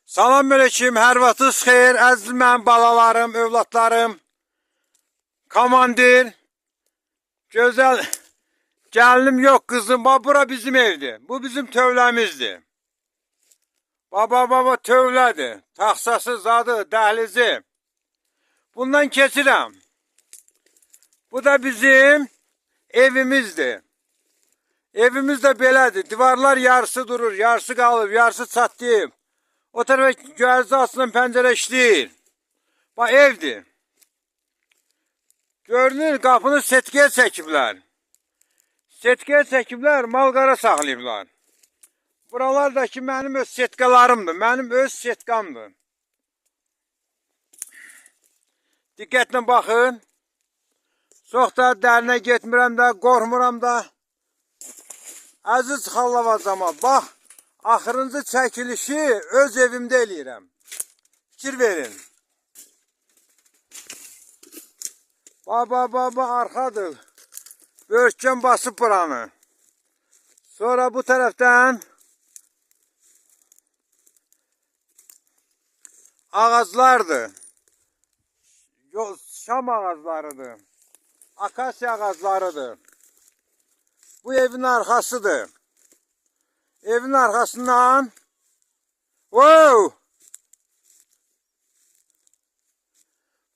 Salam aleyküm, hər vaxtınız xeyir, əziz mənim balalarım, övladlarım, komandir, gözəl gəlinim yox qızım, bura bizim evdir, bu bizim tövləmizdir. Baba tövlədir, taxsası, zadı, dəhlizi. Bundan keçirəm. Bu da bizim evimizdir. Evimiz də belədir, divarlar yarısı durur, yarısı qalıb, yarısı çatlayıb. O tarafa gözü açılan pəncərə işləyir. Bax, evdir. Görünür, qapını setkiyə çəkiblər. Setkiyə çəkiblər, malqara saxlayıblar. Buralar da ki, mənim öz setkalarımdır, mənim öz setkamdır. Diqqətlə baxın. Çox da dərinə getmirəm də, qorxmuram da. Əziz xallavacama, bax. Axırıncı çəkilişi öz evimdə eləyirəm. Fikir verin. Baba arxadır. Böyükən basıb buranı. Sonra bu tərəfdən ağaclardır. Şam ağaclarıdır. Akasya ağaclarıdır. Bu evin arxasıdır. Evin arkasından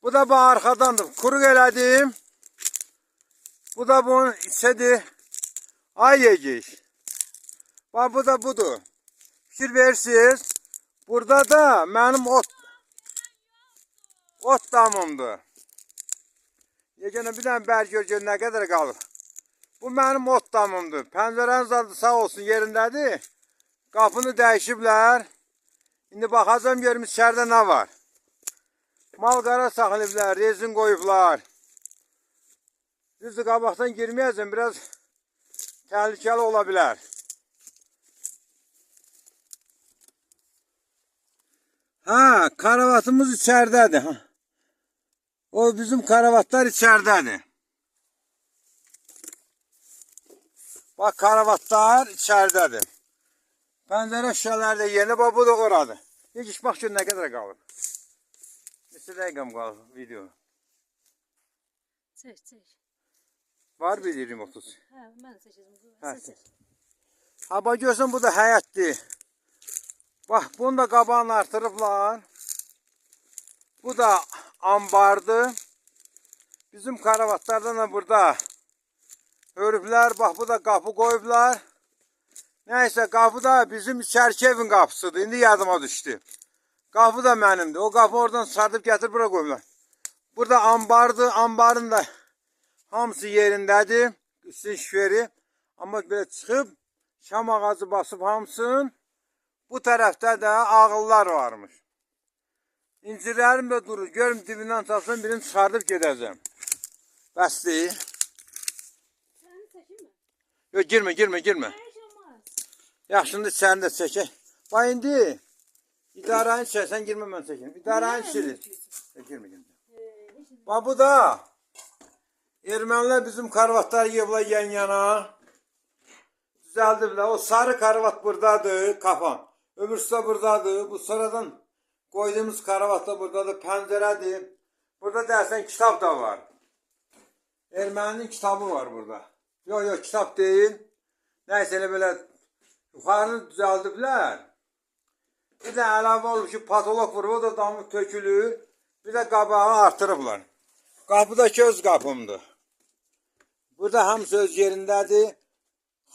bu da bu arkadandır. Kuruk elədim. Bu da bunun içədir. Ay yegiş. Bak bu da budur. Fikir verirsiniz. Burada da mənim ot damımdır. Yeganə bir dənə bərk gör nə qədər qalıb. Bu mənim ot damımdır. Pəncərəniz adı sağ olsun yerindədir. Qapını dəyişiblər. İndi baxacam görüm içəridə nə var. Malqara saxlayıblar, rezin qoyublar. Düzdür, qabaqdan girməyəcəm, biraz təhlükəli ola bilər. Karavatımız içəridədir. O bizim karavatlar içəridədir. Bak, karavatlar içəridədir. Pəncərə şüşələri də yeni, bu da oradır. Heç bax gör nə qədər qalıb. Neçə dəqiqəm qalıb video. Çək. Var bir 20-30. Hə, mən çəkəcəm. Bax görsən, bu da həyətdir. Bax, bunu da qabağını artırıblar. Bu da ambardır. Bizim karavatlardan da burada örüblər, bax bu da qapı qoyublar. Nəysə, qapı da bizim içərki evin qapısıdır. İndi yadıma düşdü. Qapı da mənimdir. O qapı oradan sardıb gətirib bura qoyublar. Burada ambardır. Ambarın da hamısı yerindədir. Üstün şiferi. Amma belə çıxıb, şam ağacı basıb hamısın. Bu tərəfdə də ağıllar varmış. İncirlərim də durur. Görüm dibindən tapsın, birini çıxardıb gedəcəm. Bəsdir. Yox, girmə. Yaxşında içərini də çəkək. Bax, indi idarəni çəksən, girmə, mən çəkəyim. İdarəni çilir. Girmə. Bax, bu da ermənilər bizim karvatlar yığıblar yan-yana. Düzəldiblər. O sarı karvat buradadır, kafan. Öbürsü də buradadır. Bu sonradan qoyduğumuz karvat da buradadır, pəncərədir. Burada dərsən kitab da var. Erməninin kitabı var burada. Yox, kitab deyil. Nəysə, elə belə yuxarını düzəldiblər. Bir də əlavə olub ki, patolog vurur, o da damı tökülür. Bir də qabağı artırıblar. Qapı da ki, öz qapımdır. Burada hamısı öz yerindədir.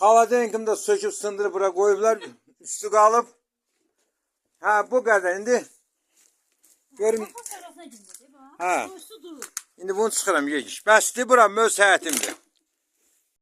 Xaladenkim də söküb sındırıb bura qoyublar. Üstü qalıb. Bu qədər. İndi görüm. İndi bunu çıxıram, yegiş. Bəsdir, bura öz həyətimdir.